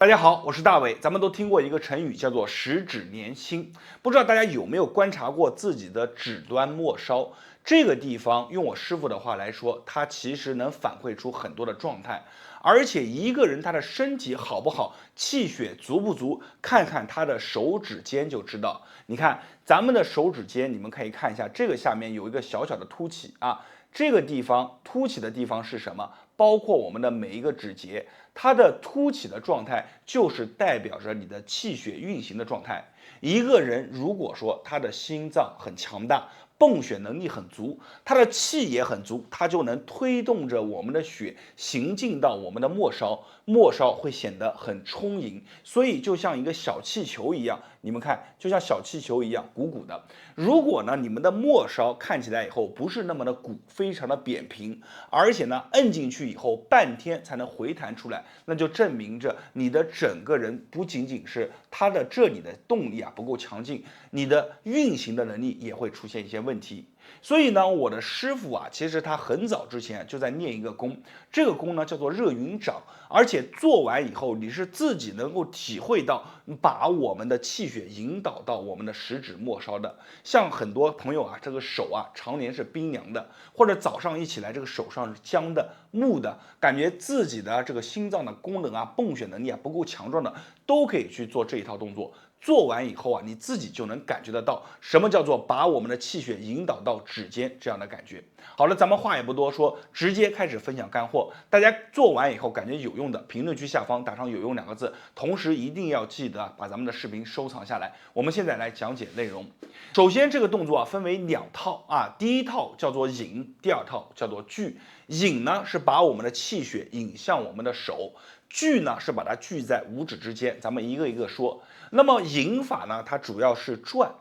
大家好，我是大伟。咱们都听过一个成语，叫做十指连心。不知道大家有没有观察过自己的指端末梢这个地方？用我师傅的话来说，它其实能反馈出很多的状态。而且一个人他的身体好不好，气血足不足，看看他的手指尖就知道。你看咱们的手指尖，你们可以看一下，这个下面有一个小小的凸起啊。这个地方凸起的地方是什么？包括我们的每一个指节，它的凸起的状态就是代表着你的气血运行的状态。一个人如果说他的心脏很强大，泵血能力很足，他的气也很足，他就能推动着我们的血行进到我们的末梢，末梢会显得很充盈，所以就像一个小气球一样，你们看，就像小气球一样鼓鼓的。如果呢，你们的末梢看起来以后不是那么的鼓，非常的扁平，而且呢，摁进去以后半天才能回弹出来，那就证明着你的整个人不仅仅是它的这里的动力不够强劲，你的运行的能力也会出现一些问题。所以呢，我的师傅其实他很早之前就在练一个功，这个功呢叫做热云掌，而且做完以后，你是自己能够体会到把我们的气血引导到我们的食指末梢的。像很多朋友这个手常年是冰凉的，或者早上一起来这个手上是僵的、木的，感觉自己的这个心脏的功能泵血能力不够强壮的，都可以去做这一套动作。做完以后你自己就能感觉得到什么叫做把我们的气血引导到指尖这样的感觉。好了，咱们话也不多说，直接开始分享干货。大家做完以后感觉有用的，评论区下方打上有用2个字，同时一定要记得把咱们的视频收藏下来。我们现在来讲解内容。首先这个动作分为2套第一套叫做引，第二套叫做聚。引呢是把我们的气血引向我们的手，聚呢是把它聚在五指之间，咱们一个一个说。那么引法呢，它主要是转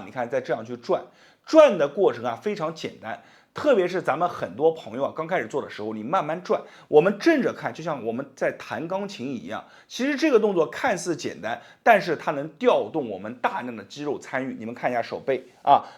你看再这样去转，转的过程非常简单。特别是咱们很多朋友刚开始做的时候，你慢慢转，我们正着看，就像我们在弹钢琴一样。其实这个动作看似简单，但是它能调动我们大量的肌肉参与。你们看一下手背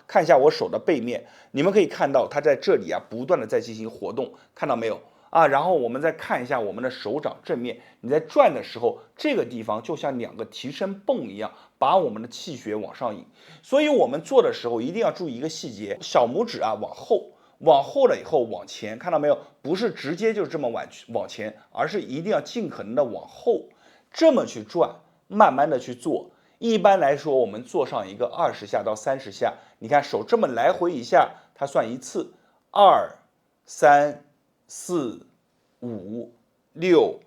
看一下我手的背面，你们可以看到它在这里不断的在进行活动，看到没有？然后我们再看一下我们的手掌正面，你在转的时候，这个地方就像2个提升泵一样，把我们的气血往上引。所以我们做的时候一定要注意一个细节，小拇指往后了以后往前，看到没有？不是直接就这么往前，而是一定要尽可能的往后，这么去转，慢慢的去做。一般来说，我们做上一个20下到30下，你看手这么来回一下，它算一次，2、3、4、5、6、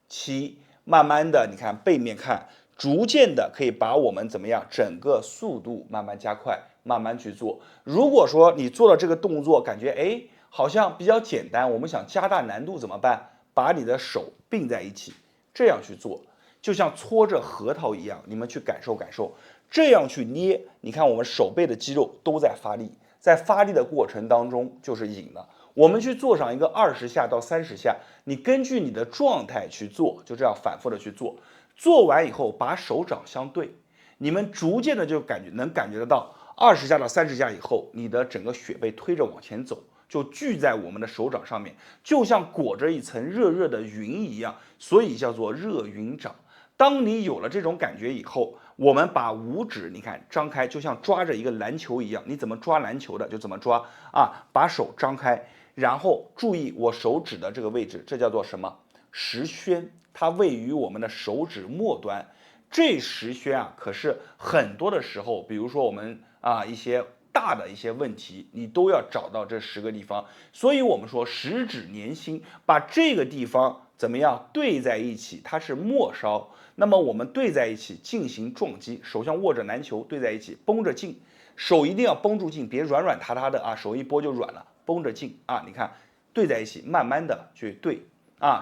7，慢慢的，你看背面看，逐渐的可以把我们怎么样，整个速度慢慢加快，慢慢去做。如果说你做了这个动作，感觉好像比较简单，我们想加大难度怎么办？把你的手并在一起，这样去做，就像搓着核桃一样，你们去感受感受，这样去捏，你看我们手背的肌肉都在发力，在发力的过程当中就是引了。我们去做上一个20下到30下，你根据你的状态去做，就这样反复的去做。做完以后，把手掌相对，你们逐渐的就能感觉得到，20下到30下以后，你的整个血被推着往前走，就聚在我们的手掌上面，就像裹着一层热热的云一样，所以叫做热云掌。当你有了这种感觉以后，我们把五指你看张开，就像抓着一个篮球一样，你怎么抓篮球的就怎么抓把手张开。然后注意我手指的这个位置，这叫做什么？十宣，它位于我们的手指末端。这十宣可是很多的时候，比如说我们一些大的一些问题，你都要找到这10个地方。所以我们说十指连心，把这个地方怎么样对在一起，它是末梢。那么我们对在一起进行撞击，手像握着篮球对在一起，绷着劲，手一定要绷住劲，别软软塌塌的手一拨就软了。绷着劲你看对在一起，慢慢的去对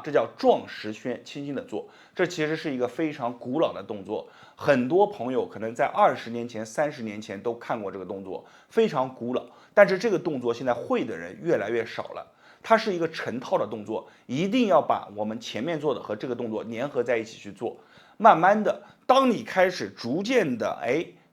这叫撞十宣，轻轻的做。这其实是一个非常古老的动作，很多朋友可能在20年前、30年前都看过这个动作，非常古老。但是这个动作现在会的人越来越少了，它是一个成套的动作，一定要把我们前面做的和这个动作粘合在一起去做。慢慢的，当你开始逐渐的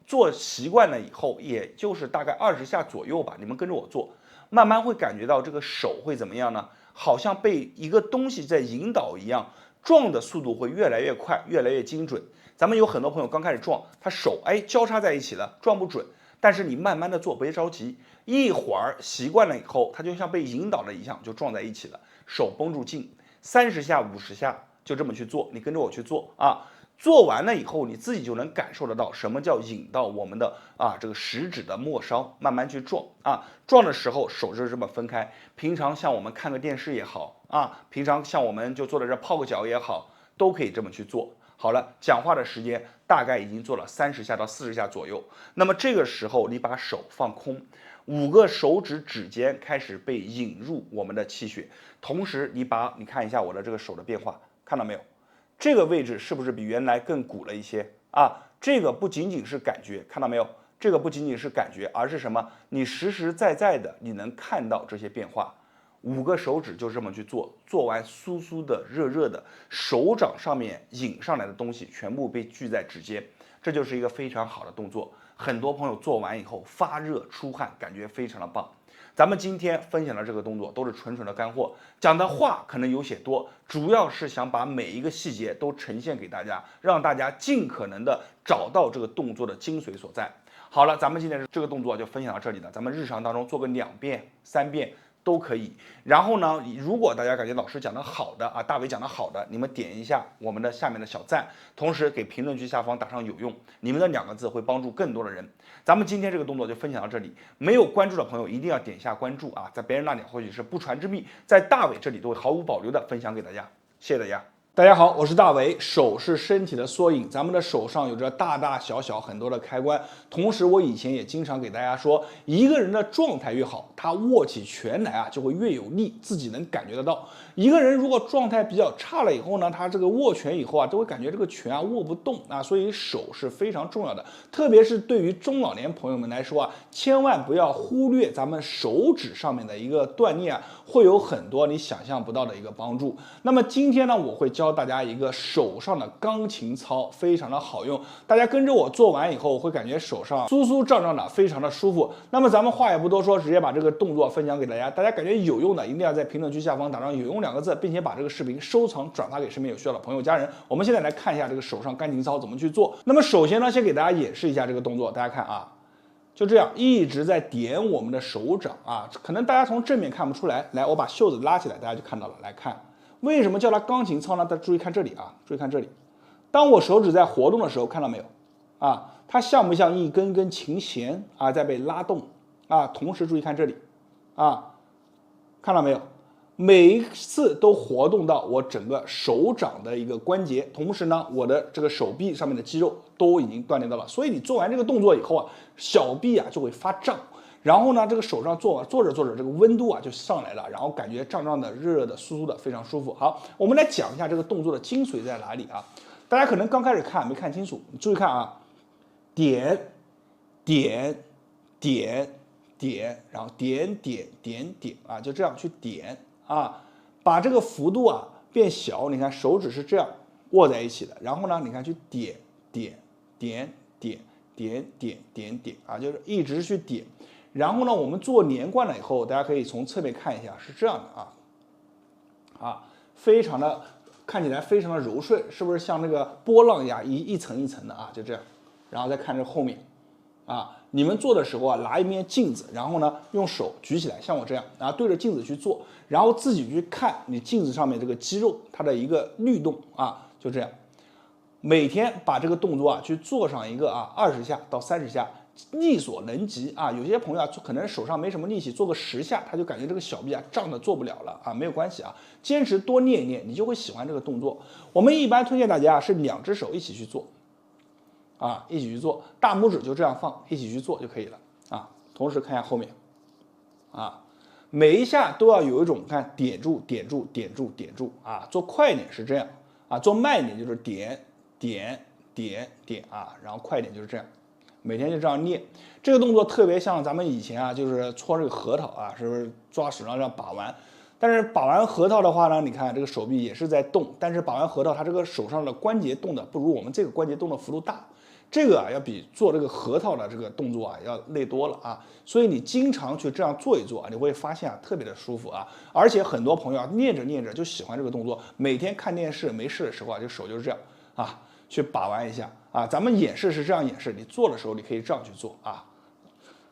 做习惯了以后，也就是大概20下左右吧，你们跟着我做。慢慢会感觉到这个手会怎么样呢？好像被一个东西在引导一样，撞的速度会越来越快，越来越精准。咱们有很多朋友刚开始撞，他手交叉在一起了，撞不准。但是你慢慢的做，别着急，一会儿习惯了以后，它就像被引导了一样，就撞在一起了。手绷住劲，30下、50下，就这么去做，你跟着我去做啊。做完了以后，你自己就能感受得到什么叫引到我们的这个食指的末梢，慢慢去撞啊。撞的时候手就这么分开。平常像我们看个电视也好啊，平常像我们就坐在这泡个脚也好，都可以这么去做。好了，讲话的时间大概已经做了30下到40下左右。那么这个时候你把手放空，5个手指指尖开始被引入我们的气血，同时你看一下我的这个手的变化，看到没有？这个位置是不是比原来更鼓了一些啊？这个不仅仅是感觉，看到没有？这个不仅仅是感觉，而是什么？你实实在在的你能看到这些变化。5个手指就这么去做，做完酥酥的、热热的，手掌上面引上来的东西全部被聚在指尖，这就是一个非常好的动作。很多朋友做完以后发热出汗，感觉非常的棒。咱们今天分享的这个动作都是纯纯的干货，讲的话可能有些多，主要是想把每一个细节都呈现给大家，让大家尽可能的找到这个动作的精髓所在。好了，咱们今天这个动作就分享到这里了，咱们日常当中做个2遍、3遍。都可以。然后呢，如果大家感觉老师讲的好的大伟讲的好的，你们点一下我们的下面的小赞，同时给评论区下方打上有用，你们的2个字会帮助更多的人。咱们今天这个动作就分享到这里，没有关注的朋友一定要点一下关注啊，在别人那里或许是不传之秘，在大伟这里都会毫无保留的分享给大家，谢谢大家。大家好，我是大伟。手是身体的缩影，咱们的手上有着大大小小很多的开关。同时，我以前也经常给大家说，一个人的状态越好，他握起拳来就会越有力，自己能感觉得到。一个人如果状态比较差了以后呢，他这个握拳以后都会感觉这个拳握不动所以手是非常重要的，特别是对于中老年朋友们来说千万不要忽略咱们手指上面的一个锻炼会有很多你想象不到的一个帮助。那么今天呢，我会教大家一个手上的钢琴操，非常的好用，大家跟着我做完以后会感觉手上酥酥胀胀的，非常的舒服。那么咱们话也不多说，直接把这个动作分享给大家，大家感觉有用的一定要在评论区下方打上有用2个字，并且把这个视频收藏转发给身边有需要的朋友家人。我们现在来看一下这个手上钢琴操怎么去做。那么首先呢，先给大家演示一下这个动作，大家看就这样一直在点我们的手掌可能大家从正面看不出来，来我把袖子拉起来，大家就看到了。来看为什么叫它钢琴操呢？大家注意看这里注意看这里，当我手指在活动的时候，看到没有它像不像一根根琴弦在被拉动同时注意看这里看到没有？每一次都活动到我整个手掌的一个关节，同时呢，我的这个手臂上面的肌肉都已经锻炼到了。所以你做完这个动作以后小臂就会发胀，然后呢，这个手上做着做着，这个温度就上来了，然后感觉胀胀的、热热的、酥酥的，非常舒服。好，我们来讲一下这个动作的精髓在哪里大家可能刚开始看没看清楚，你注意看点点点点，然后点点点点就这样去点把这个幅度变小。你看手指是这样握在一起的，然后呢，你看去点点点点点点点点就是一直去点。然后呢，我们做连贯了以后，大家可以从侧面看一下，是这样的非常的看起来非常的柔顺，是不是像那个波浪一样一层一层的就这样。然后再看这后面你们做的时候拿一面镜子，然后呢用手举起来，像我这样对着镜子去做，然后自己去看你镜子上面这个肌肉它的一个律动就这样。每天把这个动作去做上一个20下到30下，力所能及有些朋友可能手上没什么力气，做个10下他就感觉这个小臂胀得做不了了没有关系坚持多练一练，你就会喜欢这个动作。我们一般推荐大家是2只手一起去做一起去做，大拇指就这样放，一起去做就可以了同时看一下后面每一下都要有一种看点住点住点住点住做快一点是这样做慢一点就是点点点点然后快一点就是这样。每天就这样练，这个动作特别像咱们以前就是搓这个核桃是不是抓手上这样把玩。但是把完核桃的话呢，你看这个手臂也是在动，但是把完核桃，它这个手上的关节动的不如我们这个关节动的幅度大。这个要比做这个核桃的这个动作要累多了啊，所以你经常去这样做一做你会发现特别的舒服啊，而且很多朋友练着练着就喜欢这个动作，每天看电视没事的时候这手就是这样啊，去把玩一下啊，咱们演示是这样演示，你做的时候你可以这样去做啊。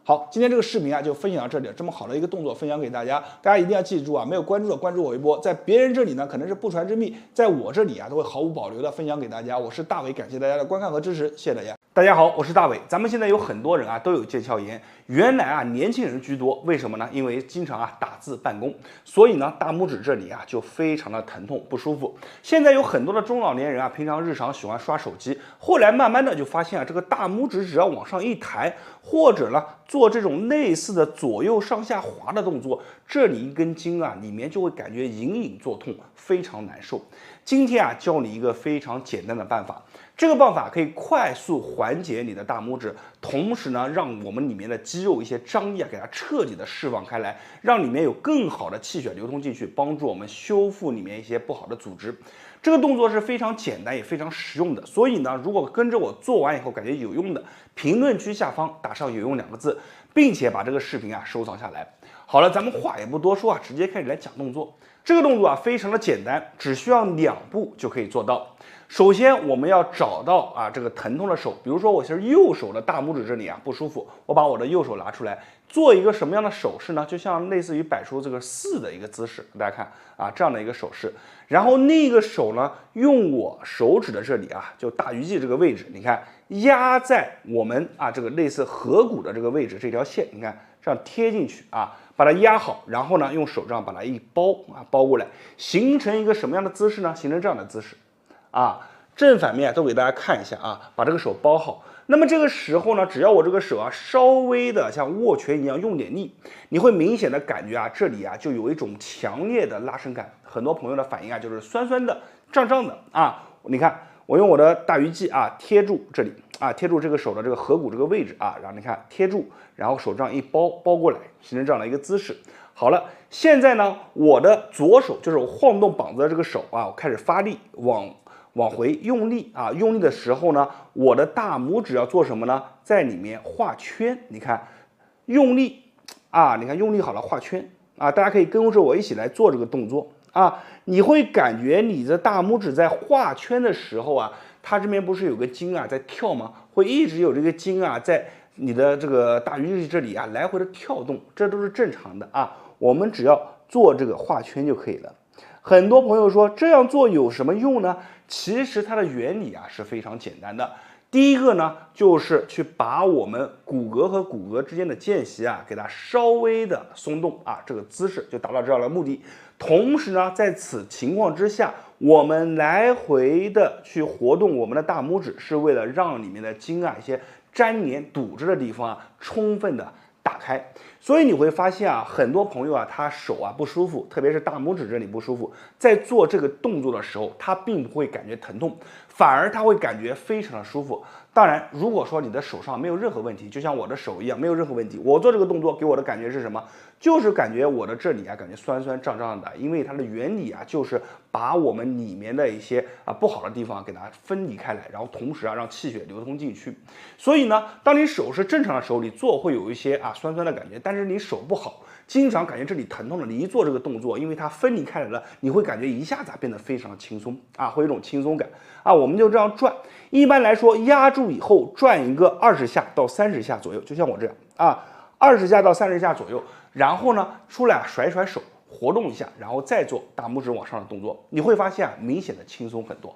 好，今天这个视频就分享到这里，这么好的一个动作分享给大家，大家一定要记住没有关注的关注我一波，在别人这里呢可能是不传之秘，在我这里都会毫无保留的分享给大家。我是大伟，感谢大家的观看和支持，谢谢大家。大家好，我是大伟。咱们现在有很多人都有腱鞘炎，原来年轻人居多，为什么呢？因为经常打字办公，所以呢大拇指这里就非常的疼痛不舒服。现在有很多的中老年人平常日常喜欢刷手机，后来慢慢的就发现这个大拇指只要往上一抬，或者呢做这种类似的左右上下滑的动作，这里一根筋里面就会感觉隐隐作痛，非常难受。今天教你一个非常简单的办法，这个办法可以快速缓解你的大拇指，同时呢让我们里面的肌肉一些张力给它彻底的释放开来，让里面有更好的气血流通进去，帮助我们修复里面一些不好的组织。这个动作是非常简单也非常实用的，所以呢如果跟着我做完以后感觉有用的，评论区下方打上有用2个字，并且把这个视频收藏下来。好了，咱们话也不多说直接开始来讲动作。这个动作非常的简单，只需要2步就可以做到。首先我们要找到这个疼痛的手，比如说我是右手的大拇指这里不舒服，我把我的右手拿出来，做一个什么样的手势呢？就像类似于摆出这个4的一个姿势，大家看这样的一个手势。然后那个手呢，用我手指的这里就大鱼际这个位置，你看压在我们这个类似合谷的这个位置，这条线，你看这样贴进去把它压好，然后呢用手这样把它一包包过来，形成一个什么样的姿势呢？形成这样的姿势正反面都给大家看一下把这个手包好。那么这个时候呢，只要我这个手稍微的像握拳一样用点力，你会明显的感觉这里就有一种强烈的拉伸感。很多朋友的反应就是酸酸的、胀胀的你看我用我的大鱼际贴住这里贴住这个手的这个合谷这个位置然后你看贴住，然后手这样一包过来，形成这样的一个姿势。好了，现在呢我的左手就是我晃动膀子的这个手我开始发力往回用力用力的时候呢，我的大拇指要做什么呢？在里面画圈，你看用力你看用力好了画圈大家可以跟着我一起来做这个动作你会感觉你的大拇指在画圈的时候它这边不是有个筋在跳吗？会一直有这个筋在你的这个大鱼际这里来回的跳动，这都是正常的我们只要做这个画圈就可以了。很多朋友说这样做有什么用呢？其实它的原理是非常简单的。第一个呢，就是去把我们骨骼和骨骼之间的间隙给它稍微的松动这个姿势就达到这样的目的。同时呢，在此情况之下，我们来回的去活动我们的大拇指，是为了让里面的筋一些粘连堵着的地方充分的打开。所以你会发现很多朋友他手不舒服，特别是大拇指这里不舒服，在做这个动作的时候，他并不会感觉疼痛，反而他会感觉非常的舒服。当然，如果说你的手上没有任何问题，就像我的手一样没有任何问题，我做这个动作给我的感觉是什么？就是感觉我的这里感觉酸酸胀胀的，因为它的原理就是把我们里面的一些不好的地方给它分离开来，然后同时让气血流通进去。所以呢，当你手是正常的时候，你做会有一些酸酸的感觉，但是你手不好，经常感觉这里疼痛了，你一做这个动作，因为它分离开来了，你会感觉一下子变得非常的轻松会有一种轻松感我们就这样转，一般来说压住以后转一个20下到30下左右，就像我这样20下到30下左右，然后呢出来甩甩手，活动一下，然后再做大拇指往上的动作，你会发现明显的轻松很多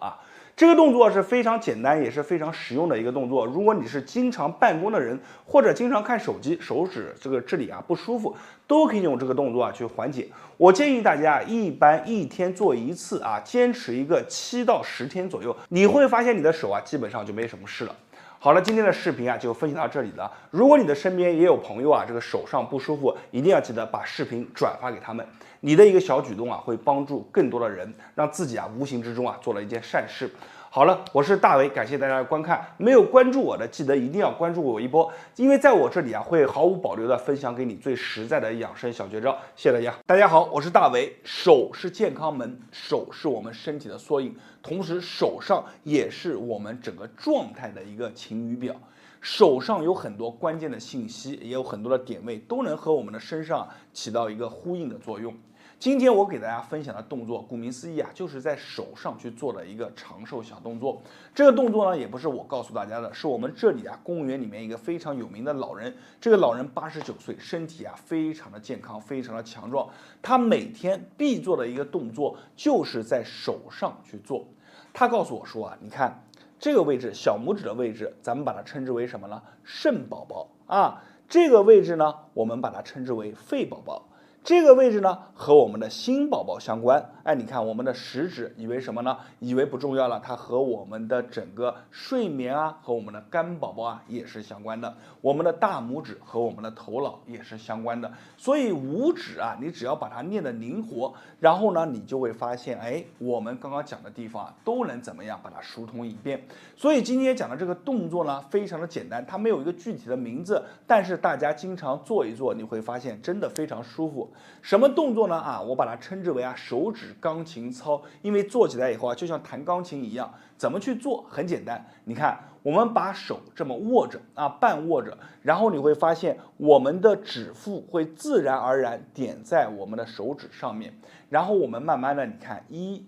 这个动作是非常简单也是非常实用的一个动作。如果你是经常办公的人，或者经常看手机，手指这里不舒服，都可以用这个动作去缓解。我建议大家一般1天做1次坚持一个7到10天左右，你会发现你的手基本上就没什么事了。好了，今天的视频就分享到这里了。如果你的身边也有朋友这个手上不舒服，一定要记得把视频转发给他们。你的一个小举动会帮助更多的人，让自己无形之中做了一件善事。好了，我是大为，感谢大家的观看。没有关注我的，记得一定要关注我一波，因为在我这里啊，会毫无保留的分享给你最实在的养生小绝招。谢谢大家。大家好，我是大为。手是健康门，手是我们身体的缩影，同时手上也是我们整个状态的一个晴雨表。手上有很多关键的信息，也有很多的点位，都能和我们的身上起到一个呼应的作用。今天我给大家分享的动作，顾名思义啊，就是在手上去做的一个长寿小动作。这个动作呢，也不是我告诉大家的，是我们这里啊公园里面一个非常有名的老人。这个老人89岁，身体啊非常的健康，非常的强壮。他每天必做的一个动作，就是在手上去做。他告诉我说啊，你看这个位置，小拇指的位置，咱们把它称之为什么呢？肾宝宝啊。这个位置呢，我们把它称之为肺宝宝。这个位置呢，和我们的心宝宝相关。哎，你看我们的食指，以为什么呢？以为不重要了，它和我们的整个睡眠啊，和我们的肝宝宝啊也是相关的。我们的大拇指和我们的头脑也是相关的。所以五指啊，你只要把它练得灵活，然后呢，你就会发现，哎，我们刚刚讲的地方啊，都能怎么样把它疏通一遍。所以今天讲的这个动作呢，非常的简单，它没有一个具体的名字，但是大家经常做一做，你会发现真的非常舒服。什么动作呢？啊，我把它称之为啊手指钢琴操，因为做起来以后啊，就像弹钢琴一样。怎么去做？很简单，你看，我们把手这么握着啊，半握着，然后你会发现我们的指腹会自然而然点在我们的手指上面，然后我们慢慢的，你看1、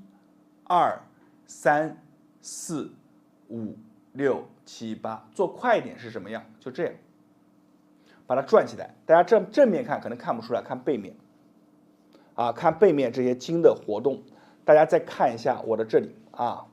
2、3、4、5、6、7、8，做快一点是什么样？就这样，把它转起来。大家正面看可能看不出来，看背面。啊，看背面这些筋的活动，大家再看一下我的这里啊，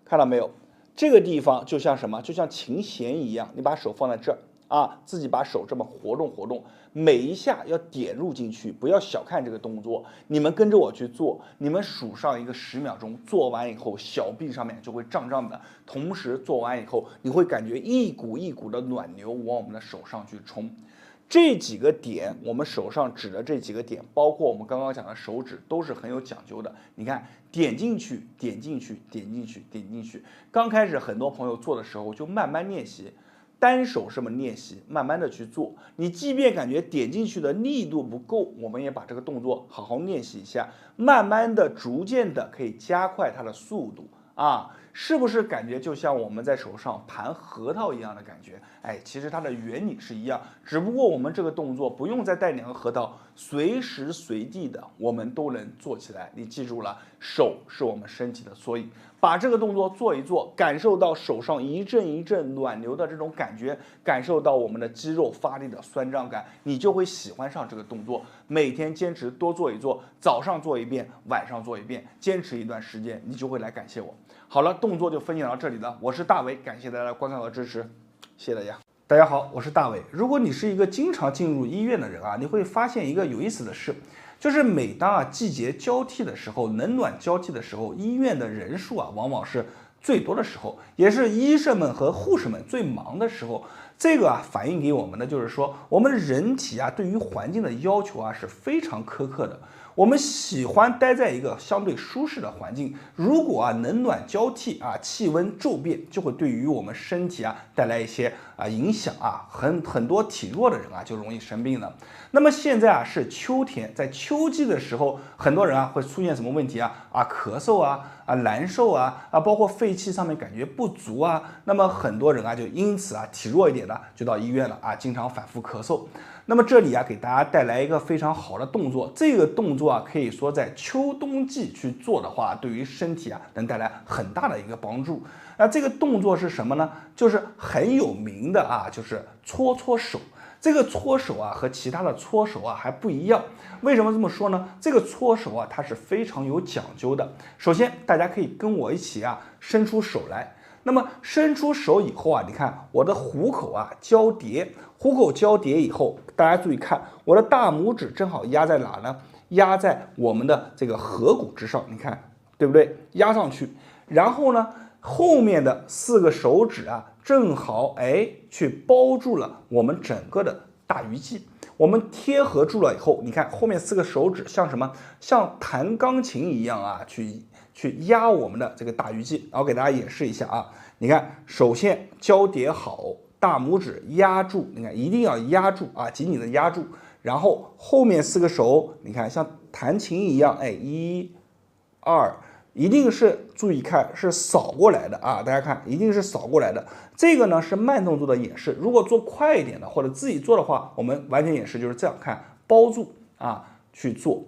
看到没有？这个地方就像什么？就像琴弦一样，你把手放在这儿啊，自己把手这么活动活动，每一下要点入进去，不要小看这个动作。你们跟着我去做，你们数上一个10秒钟，做完以后小臂上面就会胀胀的，同时做完以后，你会感觉一股一股的暖流往我们的手上去冲。这几个点，我们手上指的这几个点，包括我们刚刚讲的手指，都是很有讲究的。你看，点进去，点进去，点进去，点进去。刚开始很多朋友做的时候，就慢慢练习，单手这么练习，慢慢的去做。你即便感觉点进去的力度不够，我们也把这个动作好好练习一下，慢慢的、逐渐的可以加快它的速度啊。是不是感觉就像我们在手上盘核桃一样的感觉？哎，其实它的原理是一样，只不过我们这个动作不用再带2个核桃，随时随地的我们都能做起来。你记住了，手是我们身体的缩影，把这个动作做一做，感受到手上一阵一阵暖流的这种感觉，感受到我们的肌肉发力的酸胀感，你就会喜欢上这个动作。每天坚持多做一做，早上做一遍，晚上做一遍，坚持一段时间，你就会来感谢我。好了，动作就分享到这里了。我是大伟，感谢大家的观看和支持，谢谢大家。大家好，我是大伟。如果你是一个经常进入医院的人啊，你会发现一个有意思的事，就是每当啊季节交替的时候，冷暖交替的时候，医院的人数啊往往是最多的时候，也是医生们和护士们最忙的时候。这个啊反映给我们的就是说，我们人体啊对于环境的要求啊是非常苛刻的。我们喜欢待在一个相对舒适的环境，如果啊冷暖交替啊，气温骤变，就会对于我们身体啊带来一些影响啊，很多体弱的人啊就容易生病了。那么现在啊是秋天，在秋季的时候，很多人啊会出现什么问题啊？咳嗽啊，难受啊，包括肺气上面感觉不足啊。那么很多人啊就因此啊体弱一点的就到医院了啊，经常反复咳嗽。那么这里啊给大家带来一个非常好的动作，这个动作啊可以说在秋冬季去做的话，对于身体啊能带来很大的一个帮助。那这个动作是什么呢？就是很有名的啊，就是搓搓手。这个搓手啊和其他的搓手啊还不一样。为什么这么说呢？这个搓手啊它是非常有讲究的。首先大家可以跟我一起啊伸出手来。那么伸出手以后啊，你看我的虎口啊交叠，虎口交叠以后，大家注意看，我的大拇指正好压在哪呢？压在我们的这个颌骨之上，你看对不对？压上去，然后呢，后面的4个手指啊，正好去包住了我们整个的大鱼际。我们贴合住了以后，你看后面4个手指像什么？像弹钢琴一样啊，去去压我们的这个大鱼际，然后给大家演示一下啊。你看，首先交叠好，大拇指压住，你看一定要压住啊，紧紧的压住。然后后面4个手，你看像弹琴一样，哎，1、2，一定是注意看是扫过来的啊，大家看一定是扫过来的。这个呢是慢动作的演示，如果做快一点的或者自己做的话，我们完全演示就是这样看，包住啊去做。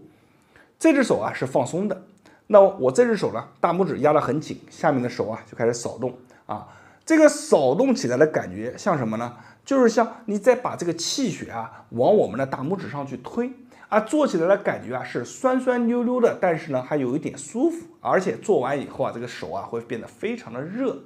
这只手啊是放松的，那我这只手呢，大拇指压得很紧，下面的手啊就开始扫动啊。这个扫动起来的感觉像什么呢？就是像你再把这个气血啊往我们的大拇指上去推啊，做起来的感觉啊是酸酸溜溜的，但是呢还有一点舒服，而且做完以后啊，这个手啊会变得非常的热。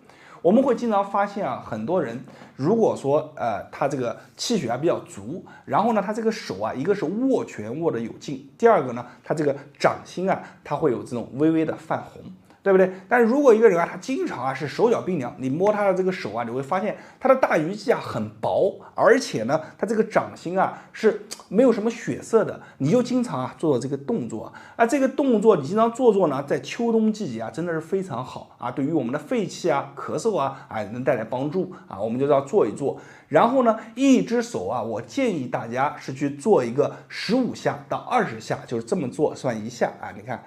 我们会经常发现啊，很多人如果说他这个气血啊比较足，然后呢他这个手啊，一个是握拳握得有劲，第二个呢他这个掌心啊，它会有这种微微的泛红。对不对？但是如果一个人啊，他经常啊是手脚冰凉，你摸他的这个手啊，你会发现他的大鱼际啊很薄，而且呢，他这个掌心啊是没有什么血色的，你就经常啊做这个动作啊，这个动作你经常做呢，在秋冬季节啊真的是非常好啊，对于我们的肺气啊、咳嗽啊，能带来帮助啊，我们就要做一做。然后呢，一只手啊，我建议大家是去做一个15下到20下，就是这么做算1下啊，你看。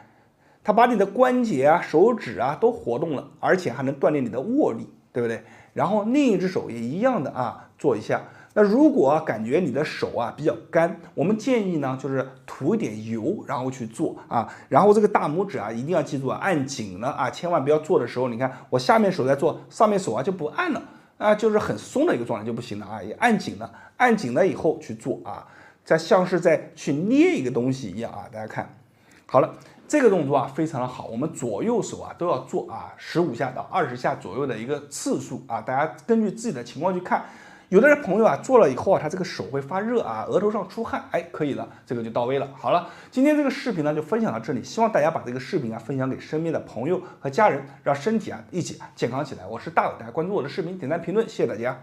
它把你的关节啊、手指啊都活动了，而且还能锻炼你的握力，对不对？然后另一只手也一样的啊，做一下。那如果感觉你的手啊比较干，我们建议呢就是涂一点油，然后去做啊。然后这个大拇指啊一定要记住啊，按紧了啊，千万不要做的时候，你看我下面手在做，上面手啊就不按了啊，就是很松的一个状态就不行了啊，也按紧了，按紧了以后去做啊，像是在去捏一个东西一样啊，大家看好了。这个动作啊非常的好，我们左右手啊都要做啊15下到20下左右的一个次数啊，大家根据自己的情况去看。有的人朋友啊做了以后啊，他这个手会发热啊，额头上出汗，哎，可以了，这个就到位了。好了，今天这个视频呢就分享到这里，希望大家把这个视频啊分享给身边的朋友和家人，让身体啊一起健康起来。我是大伟，大家关注我的视频，点赞评论，谢谢大家。